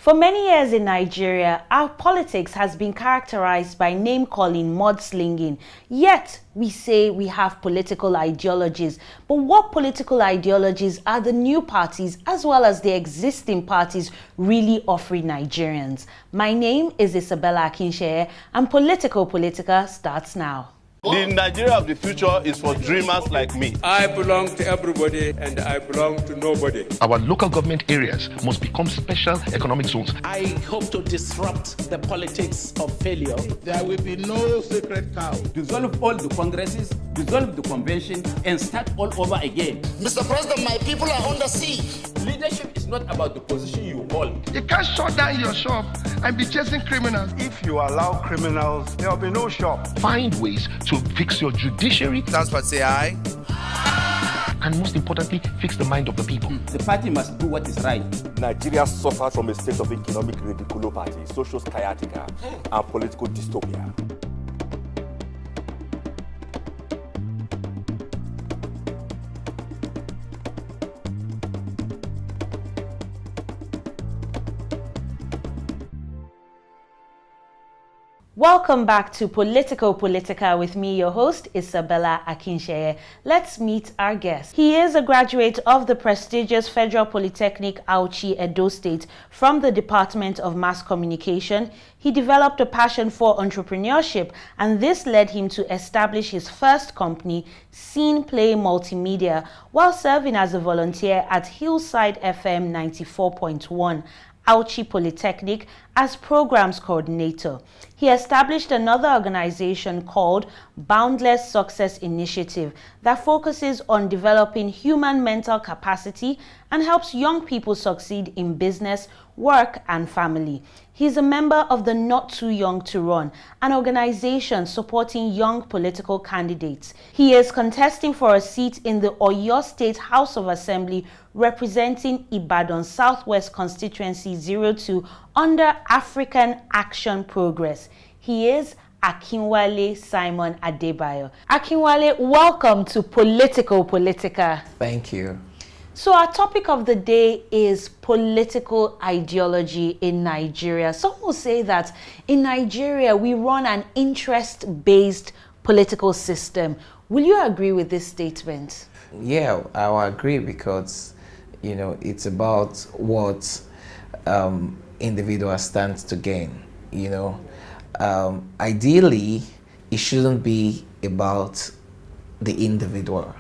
For many years in Nigeria, our politics has been characterized by name-calling, mudslinging. Yet, we say we have political ideologies. But what political ideologies are the new parties as well as the existing parties really offering Nigerians? My name is Isabella Akinseye and Politico Politica starts now. The Nigeria of the future is for dreamers like me. I belong to everybody and I belong to nobody. Our local government areas must become special economic zones. I hope to disrupt the politics of failure. There will be no sacred cow. Dissolve all the congresses, dissolve the convention, and start all over again. Mr. President, my people are under siege. Leadership is not about the position you hold. You can't shut down your shop and be chasing criminals. If you allow criminals, there will be no shop. Find ways to fix your judiciary. Transport say aye. And most importantly, fix the mind of the people. The party must do what is right. Nigeria suffers from a state of economic radiculopathy, social sciatica, and political dystopia. Welcome back to Politico Politica with me, your host, Isabella Akinseye. Let's meet our guest. He is a graduate of the prestigious Federal Polytechnic Auchi, Edo State from the Department of Mass Communication. He developed a passion for entrepreneurship, and this led him to establish his first company, Scene Play Multimedia, while serving as a volunteer at Hillside FM 94.1. Auchi Polytechnic as programs coordinator. He established another organization called Boundless Success Initiative that focuses on developing human mental capacity and helps young people succeed in business, work, and family. He's a member of the Not Too Young to Run, an organization supporting young political candidates. He is contesting for a seat in the Oyo State House of Assembly representing Ibadan Southwest constituency 02 under African Action Progress. He is Akinwale Simon Adebayo. Akinwale, welcome to Politico Politica. Thank you. So our topic of the day is political ideology in Nigeria. Some will say that in Nigeria we run an interest-based political system. Will you agree with this statement? Yeah, I will agree because, it's about what individual stands to gain. Ideally, it shouldn't be about the individual.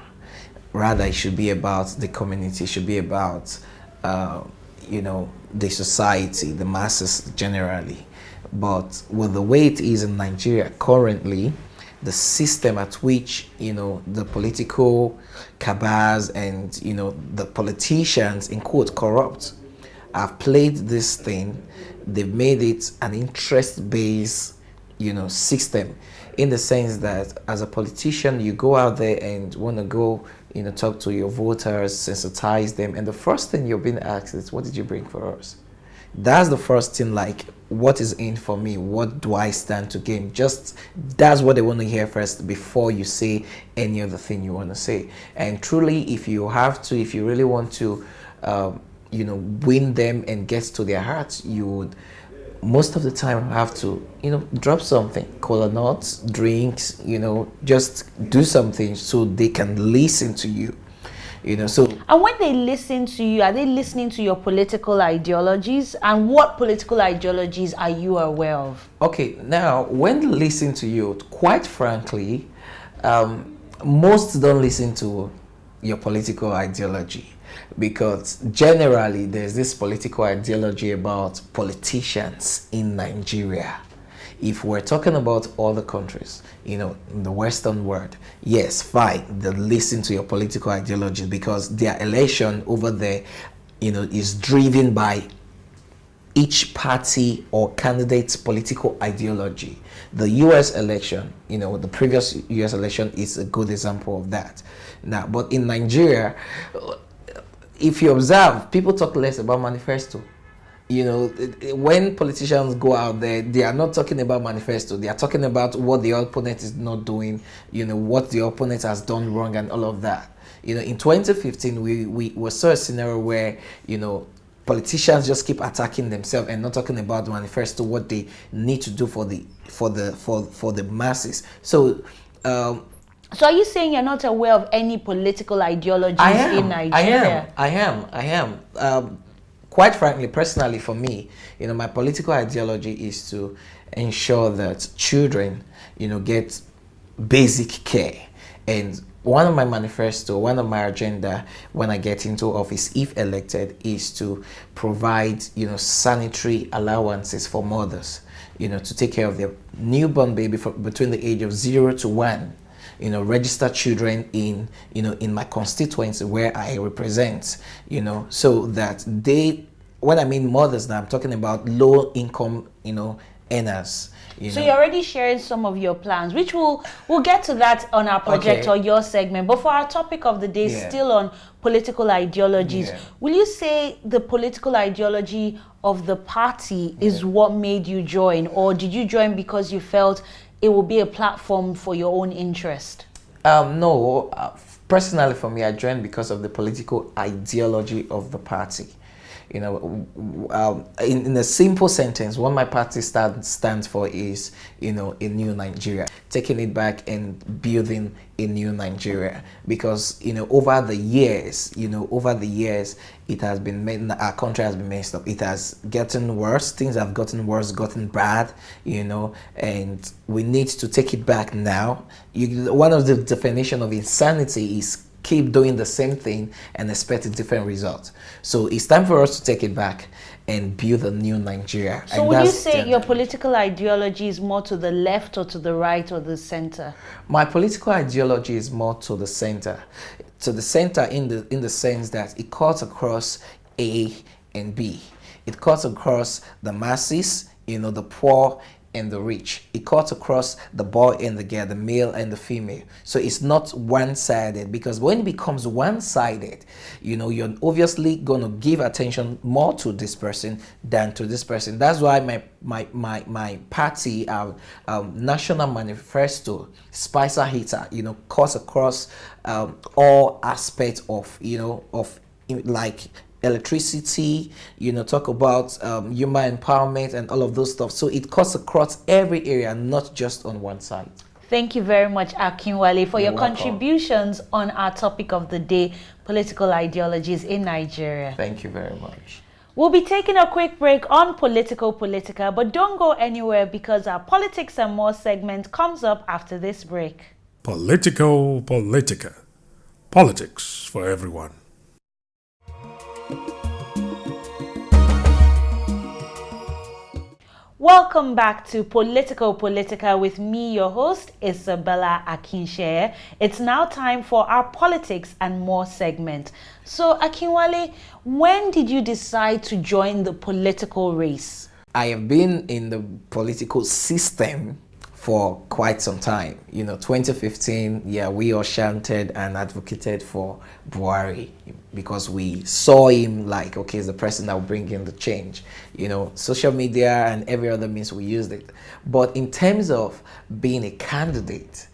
Rather, it should be about the community. It should be about, the society, the masses generally. But with the way it is in Nigeria currently, the system at which, the political cabals and, the politicians, in quote, corrupt, have played this thing. They've made it an interest-based, system, in the sense that as a politician, you go out there and want to go, talk to your voters, sensitize them, and the first thing you're being asked is, what did you bring for us? That's the first thing, like, what is in for me? What do I stand to gain? Just, that's what they want to hear first before you say any other thing you want to say. And truly, if you really want to, win them and get to their hearts, you would most of the time have to, drop something, cola nuts, drinks, just do something so they can listen to you. And when they listen to you, are they listening to your political ideologies? And what political ideologies are you aware of? Okay, now, when they listen to you, quite frankly, most don't listen to your political ideology, because generally there's this political ideology about politicians in Nigeria. If we're talking about other countries, in the Western world, yes, fine, they listen to your political ideology because their election over there, is driven by each party or candidate's political ideology. The US election, the previous US election is a good example of that. Now, but in Nigeria, if you observe, people talk less about manifesto. When politicians go out there, they are not talking about manifesto. They are talking about what the opponent is not doing, what the opponent has done wrong and all of that. In 2015, we saw a scenario where, politicians just keep attacking themselves and not talking about the manifesto, what they need to do for the masses. So so are you saying you're not aware of any political ideologies in Nigeria? I am. Quite frankly, personally, for me, my political ideology is to ensure that children, get basic care. And one of my manifesto, one of my agenda when I get into office, if elected, is to provide, sanitary allowances for mothers, to take care of their newborn baby between the age of 0 to 1. Register children in my constituency where I represent, so that when I mean mothers now, I'm talking about low income, earners. So you're already sharing some of your plans, which we'll get to that on our project or your segment. But for our topic of the day, still on political ideologies, will you say the political ideology of the party is what made you join, or did you join because you felt it will be a platform for your own interest? No, personally for me, I joined because of the political ideology of the party. In a simple sentence, what my party stands for is, a new Nigeria, taking it back and building a new Nigeria. Because, over the years, it has been made, our country has been messed up. It has gotten worse. Things have gotten worse, gotten bad, and we need to take it back now. One of the definition of insanity is keep doing the same thing and expect a different result. So it's time for us to take it back and build a new Nigeria. So would you say your political ideology is more to the left or to the right or the center? My political ideology is more to the center. To the center in the sense that it cuts across A and B. It cuts across the masses, the poor and the rich. It cuts across the boy and the girl, the male and the female. So it's not one-sided, because when it becomes one-sided, you're obviously going to give attention more to this person than to this person. That's why my party, national manifesto, Spicer Hitter, cuts across all aspects of like electricity, talk about human empowerment and all of those stuff. So it cuts across every area, not just on one side. Thank you very much, Akinwale, for your contributions on our topic of the day, political ideologies in Nigeria. Thank you very much. We'll be taking a quick break on Politico Politica, but don't go anywhere, because our Politics and More segment comes up after this break. Politico Politica. Politics for everyone. Welcome back to Politico Politica with me, your host, Isabella Akinseye. It's now time for our Politics and More segment. So, Akinwale, when did you decide to join the political race? I have been in the political system for quite some time. 2015, we all chanted and advocated for Buhari because we saw him like, okay, it's the person that will bring in the change. Social media and every other means we used it. But in terms of being a candidate,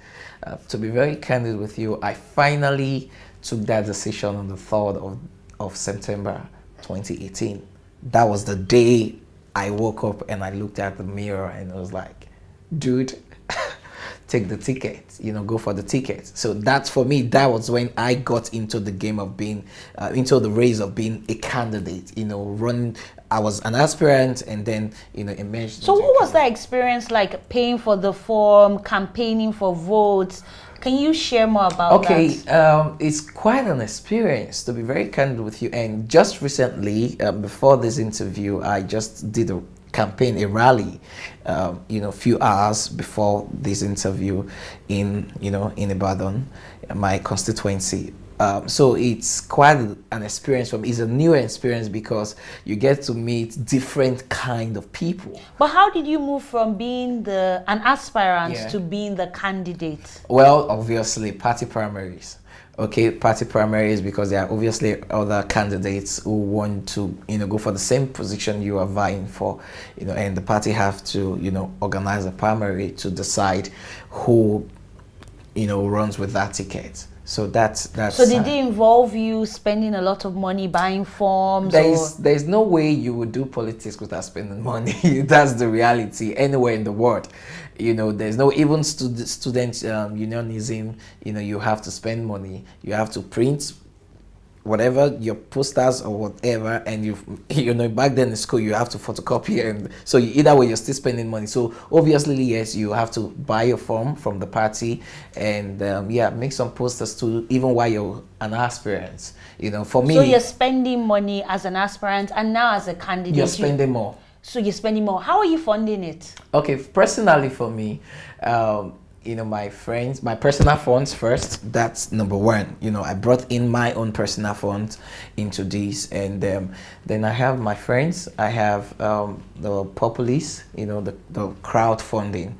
to be very candid with you, I finally took that decision on the 3rd of September 2018. That was the day I woke up and I looked at the mirror and I was like, dude, take the ticket, go for the ticket. So that's, for me, that was when I got into the game of being, into the race of being a candidate, running. I was an aspirant and then, emerged. So what was that experience like, paying for the form, campaigning for votes? Can you share more about that? It's quite an experience, to be very candid with you. And just recently, before this interview, I just did a campaign, a rally, a few hours before this interview in Ibadan, my constituency. So it's quite an experience for me. It's a new experience because you get to meet different kind of people. But how did you move from being an aspirant to being the candidate? Well, obviously, party primaries. Party primaries, because there are obviously other candidates who want to, go for the same position you are vying for, and the party have to, organize a primary to decide who, runs with that ticket. So that's. So did they involve you spending a lot of money buying forms? There's no way you would do politics without spending money. That's the reality anywhere in the world. There's no even student unionism. You have to spend money. You have to print whatever your posters or whatever, and back then in school you have to photocopy, and so either way you're still spending money. So obviously, yes, you have to buy a form from the party and make some posters too, even while you're an aspirant. For me, so you're spending money as an aspirant, and now as a candidate you're spending more. So you're spending more. How are you funding it? Okay, personally for me, my friends, my personal funds first. That's number one. I brought in my own personal funds into this, and then I have my friends. I have the populists, the crowdfunding,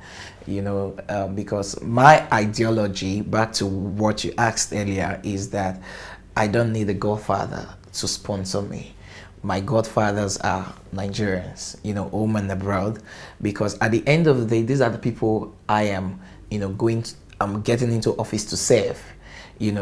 because my ideology, back to what you asked earlier, is that I don't need a godfather to sponsor me. My godfathers are Nigerians, home and abroad, because at the end of the day, these are the people I am, I'm getting into office to serve,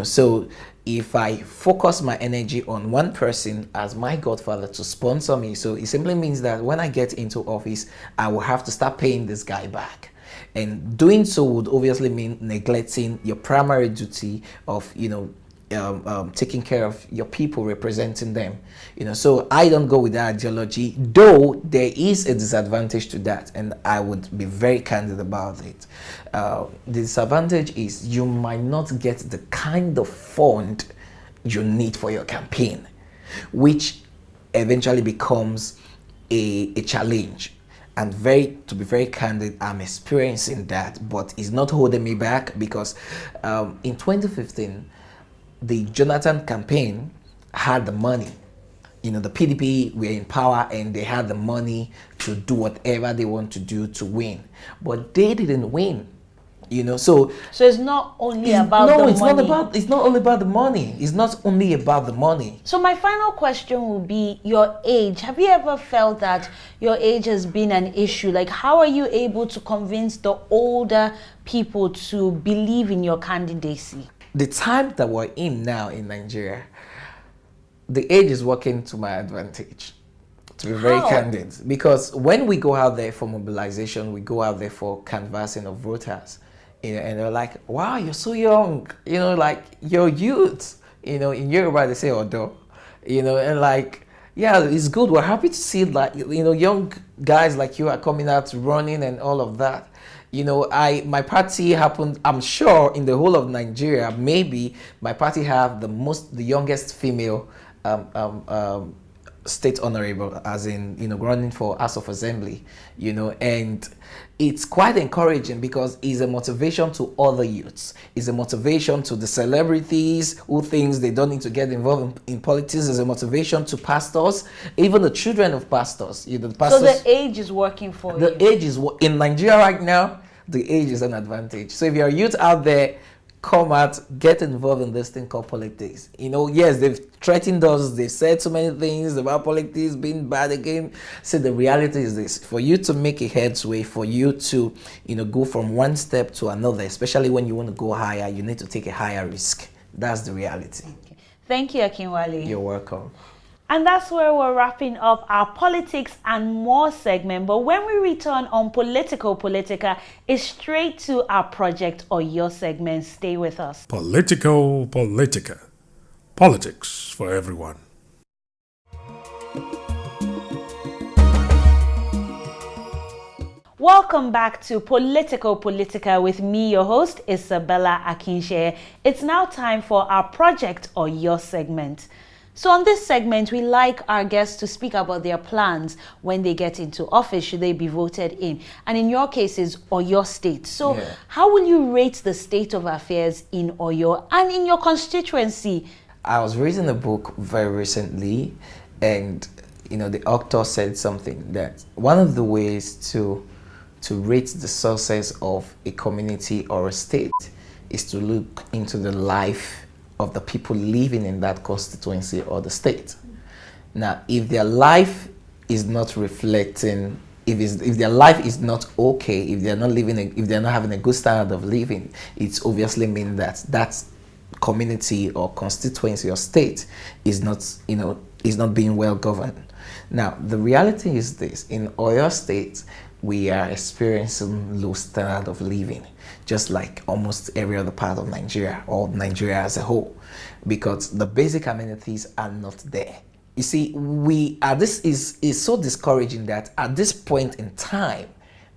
So if I focus my energy on one person as my godfather to sponsor me, so it simply means that when I get into office, I will have to start paying this guy back. And doing so would obviously mean neglecting your primary duty of, taking care of your people, representing them. So I don't go with that ideology, though there is a disadvantage to that, and I would be very candid about it. The disadvantage is you might not get the kind of fund you need for your campaign, which eventually becomes a challenge. And to be very candid, I'm experiencing that, but it's not holding me back, because in 2015, the Jonathan campaign had the money. The PDP were in power and they had the money to do whatever they want to do to win. But they didn't win. So it's not only about the money. It's not only about the money. It's not only about the money. So my final question will be your age. Have you ever felt that your age has been an issue? Like, how are you able to convince the older people to believe in your candidacy? The time that we're in now in Nigeria, the age is working to my advantage, to be very candid. Because when we go out there for mobilization, we go out there for canvassing of voters, and they're like, wow, you're so young, like you're youth. In Yoruba they say odo, and like, yeah, it's good. We're happy to see that, young guys like you are coming out running and all of that. My party happened, I'm sure in the whole of Nigeria, maybe my party have the youngest female state honorable, as in, running for House of Assembly, and it's quite encouraging, because it's a motivation to other youths. It's a motivation to the celebrities who thinks they don't need to get involved in politics. It's a motivation to pastors, even the children of pastors. The pastors, so the age is working for you. The age is in Nigeria right now. The age is an advantage. So if you're a youth out there, come out, get involved in this thing called politics. Yes, they've threatened us. They've said so many things about politics being bad again. So the reality is this: for you to make a headway, for you to, go from one step to another, especially when you want to go higher, you need to take a higher risk. That's the reality. Okay. Thank you, Akinwale. You're welcome. And that's where we're wrapping up our politics and more segment. But when we return on Politico Politica, it's straight to our project or your segment. Stay with us. Politico Politica. Politics for everyone. Welcome back to Politico Politica with me, your host, Isabella Akinseye. It's now time for our project or your segment. So on this segment, we like our guests to speak about their plans when they get into office, should they be voted in. And in your cases, Oyo State. So how will you rate the state of affairs in Oyo and in your constituency? I was reading a book very recently, and the author said something that one of the ways to rate the success of a community or a state is to look into the life of the people living in that constituency or the state. Now, if their life is not reflecting, if their life is not okay, if they're not living, if they're not having a good standard of living, it's obviously mean that that's community or constituency or state is not, is not being well governed. Now, the reality is this: in Oyo State, we are experiencing low standard of living, just like almost every other part of Nigeria, or Nigeria as a whole, because the basic amenities are not there. You see, this is so discouraging that at this point in time,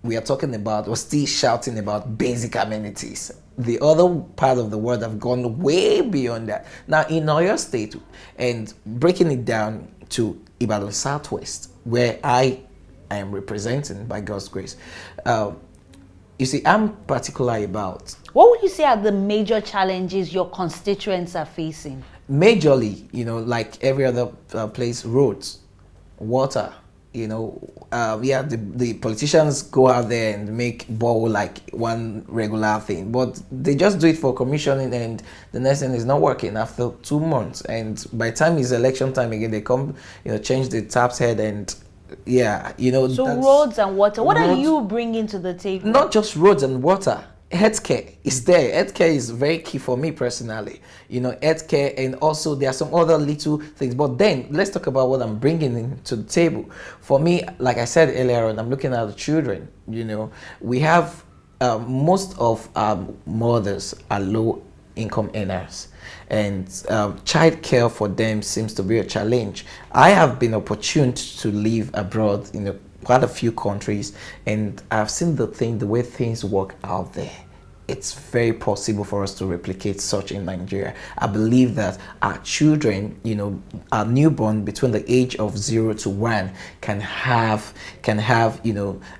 we're still shouting about basic amenities. The other part of the world have gone way beyond that. Now, in Oyo State, and breaking it down to Ibadan Southwest, where I am representing by God's grace, you see, I'm particular about... What would you say are the major challenges your constituents are facing? Majorly, like every other place, roads, water, the politicians go out there and make borehole like one regular thing, but they just do it for commissioning, and the next thing is not working after 2 months. And by the time it's election time again, they come, change the tap's head, and so roads and water. What are you bringing to the table? Not just roads and water. Healthcare is there. Healthcare is very key for me personally. Healthcare, and also there are some other little things. But then let's talk about what I'm bringing into the table. For me, like I said earlier on, I'm looking at the children. We have most of our mothers are low income earners, and child care for them seems to be a challenge. I have been opportune to live abroad in quite a few countries, and I've seen the way things work out there. It's very possible for us to replicate such in Nigeria. I believe that our children, our newborn between the age of 0 to 1 can have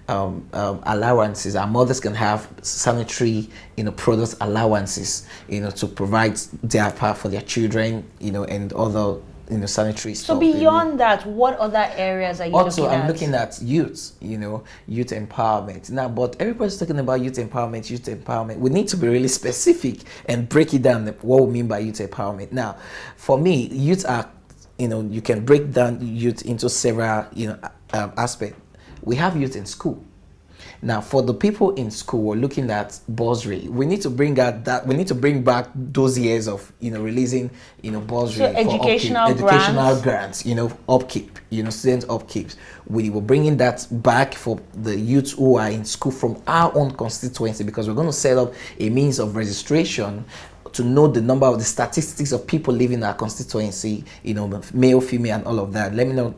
allowances. Our mothers can have sanitary, product allowances, to provide their part for their children, and other sanitary stuff. So beyond that, what other areas are you looking at? Also, I'm looking at youth, youth empowerment. Now, but everybody's talking about youth empowerment. We need to be really specific and break it down, what we mean by youth empowerment. Now, for me, youth are, you can break down youth into several, aspects. We have youth in school. Now, for the people in school, we're looking at bursary. We need to bring back those years of releasing bursary, so educational grants, upkeep, student upkeeps. We were bringing that back for the youth who are in school from our own constituency, because we're going to set up a means of registration to know the number of the statistics of people living in our constituency, male, female, and all of that. Let me know.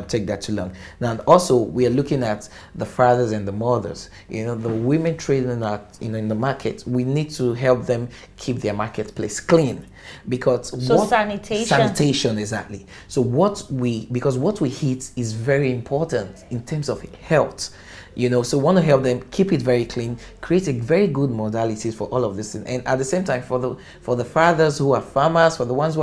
Take that too long. Now, also, we are looking at the fathers and the mothers. The women trading in the market. We need to help them keep their marketplace clean, because sanitation, exactly. So what we eat is very important in terms of health. So we want to help them keep it very clean, create a very good modalities for all of this, and at the same time for the fathers who are farmers, for the ones who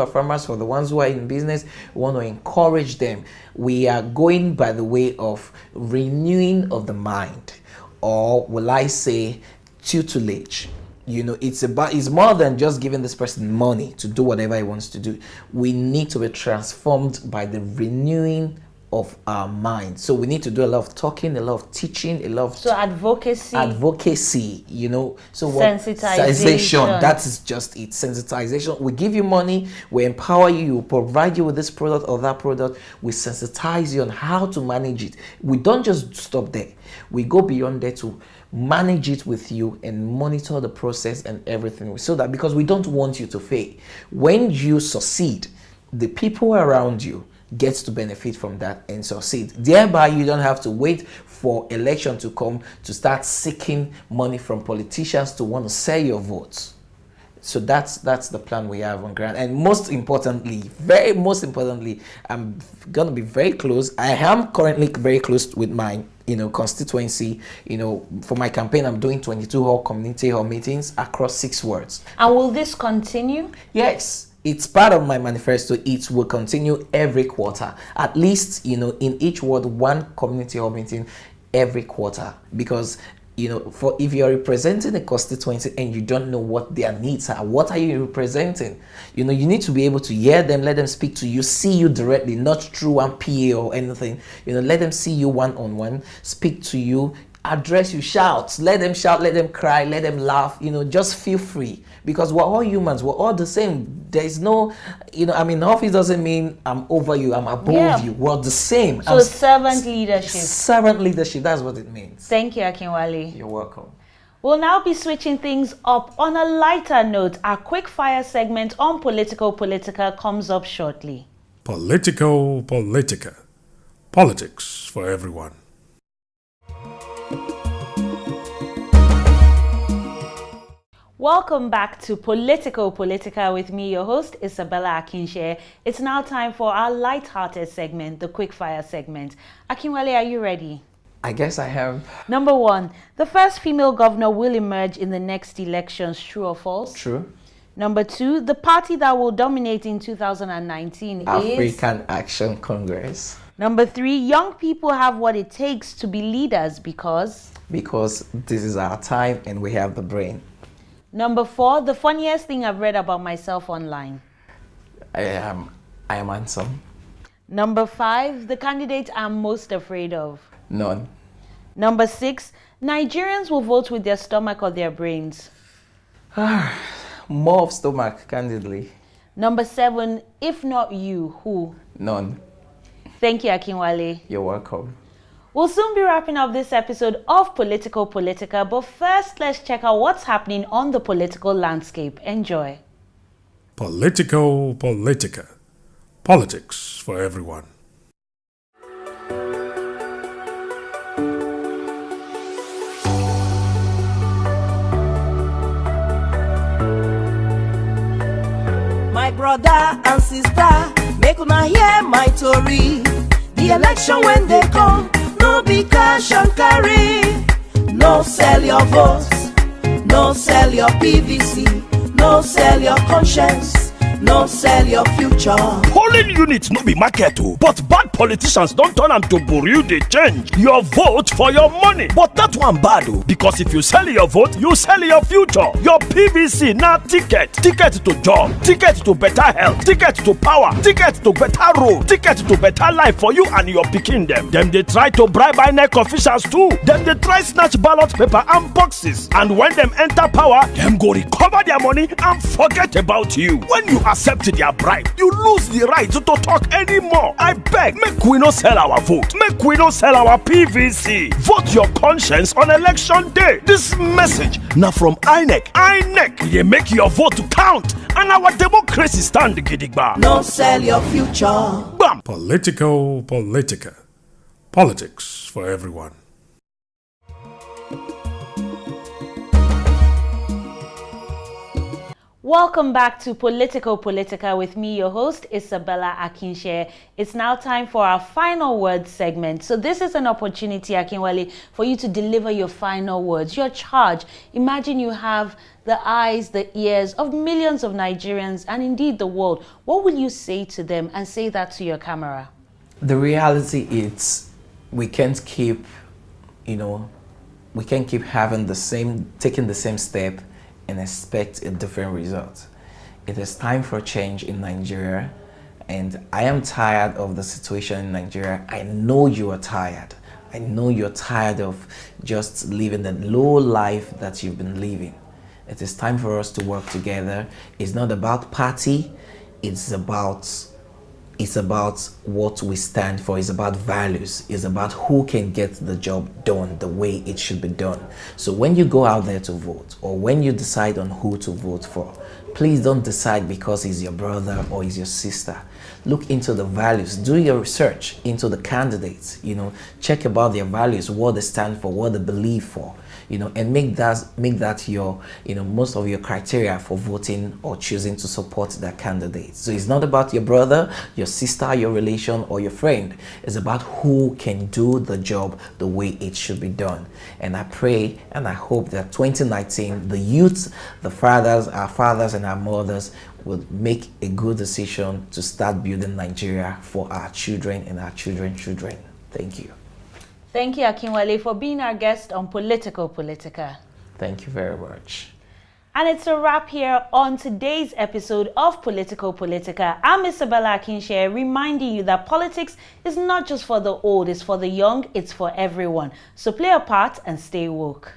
are in business, we want to encourage them. We are going by the way of renewing of the mind, or will I say tutelage. It's more than just giving this person money to do whatever he wants to do. We need to be transformed by the renewing of our mind. So we need to do a lot of talking, a lot of teaching, a lot of advocacy, so sensitization. That is just it. Sensitization. We give you money, we empower you, we provide you with this product or that product, we sensitize you on how to manage it. We don't just stop there. We go beyond there to manage it with you and monitor the process and everything, so that, because we don't want you to fail. When you succeed, the people around you gets to benefit from that and succeed. Thereby, you don't have to wait for election to come to start seeking money from politicians to want to sell your votes. So that's the plan we have on ground. And most importantly, I'm gonna be very close. I am currently very close with my constituency. For my campaign, I'm doing 22 community hall meetings across 6 wards. And will this continue? Yes. It's part of my manifesto. It will continue every quarter, at least in each ward, 1 community hall meeting every quarter. Because for if you're representing a constituency and you don't know what their needs are, what are you representing? You need to be able to hear them, let them speak to you, see you directly, not through one PA or anything. Let them see you one-on-one, speak to you, address you, shout, let them cry, let them laugh, just feel free, because we're all humans, we're all the same. There's no, I'm in office doesn't mean I'm over you, I'm above you. We're the same. So servant leadership, that's what it means. Thank you, Akinwale. You're welcome. We'll now be switching things up on a lighter note. Our quick fire segment on Politico Politica comes up shortly. Politico Politica. Politics for everyone. Welcome back to Politico Politica with me, your host, Isabella Akinseye. It's now time for our light-hearted segment, the quickfire segment. Akinwale, are you ready? I guess I have. Number 1, the first female governor will emerge in the next elections, true or false? True. Number 2, the party that will dominate in 2019 is African Action Congress. Number 3, young people have what it takes to be leaders because this is our time and we have the brain. Number 4, the funniest thing I've read about myself online. I am handsome. Number 5, the candidate I'm most afraid of. None. Number 6, Nigerians will vote with their stomach or their brains. More of stomach, candidly. Number 7, if not you, who? None. Thank you, Akinwale. You're welcome. We'll soon be wrapping up this episode of Politico Politica, but first, let's check out what's happening on the political landscape. Enjoy. Politico Politica. Politics for everyone. My brother and sister, make una hear my story. The election when they come, no be cash and carry. No sell your votes, no sell your PVC, no sell your conscience, no sell your future. Polling units no be market o, but bad politicians don't turn am to bureau dey change. Your vote for your money, but that one bad o, because if you sell your vote, you sell your future. Your PVC na ticket to job, ticket to better health, ticket to power, ticket to better road, ticket to better life for you and your pikin dem. Dem dey try to bribe INEC officials too. Dem dey try snatch ballot paper and boxes, and when dem enter power, dem go recover their money and forget about you. When you accept their bribe, you lose the right to talk anymore. I beg, make we no sell our vote, make we no sell our PVC. Vote your conscience on election day. This message now from INEC. INEC, they make your vote to count, and our democracy stand gidigba. No sell your future. Bam. Politico Politica. Politics for everyone. Welcome back to Politico Politica with me, your host, Isabella Akinseye. It's now time for our final words segment. So this is an opportunity, Akinwale, for you to deliver your final words, your charge. Imagine you have the eyes, the ears of millions of Nigerians and indeed the world. What will you say to them, and say that to your camera? The reality is we can't keep, having taking the same step and expect a different result. It is time for change in Nigeria, and I am tired of the situation in Nigeria. I know you are tired. I know you're tired of just living the low life that you've been living. It is time for us to work together. It's not about party, it's about what we stand for. It's about values. It's about who can get the job done the way it should be done. So when you go out there to vote, or when you decide on who to vote for, please don't decide because he's your brother or he's your sister. Look into the values. Do your research into the candidates. Check about their values, what they stand for, what they believe for. And make that your, most of your criteria for voting or choosing to support that candidate. So it's not about your brother, your sister, your relation, or your friend. It's about who can do the job the way it should be done. And I pray and I hope that 2019, the youth, our fathers and our mothers will make a good decision to start building Nigeria for our children and our children's children. Thank you. Thank you, Akinwale, for being our guest on Politico Politica. Thank you very much. And it's a wrap here on today's episode of Politico Politica. I'm Isabella Akinseye, reminding you that politics is not just for the old, it's for the young, it's for everyone. So play a part and stay woke.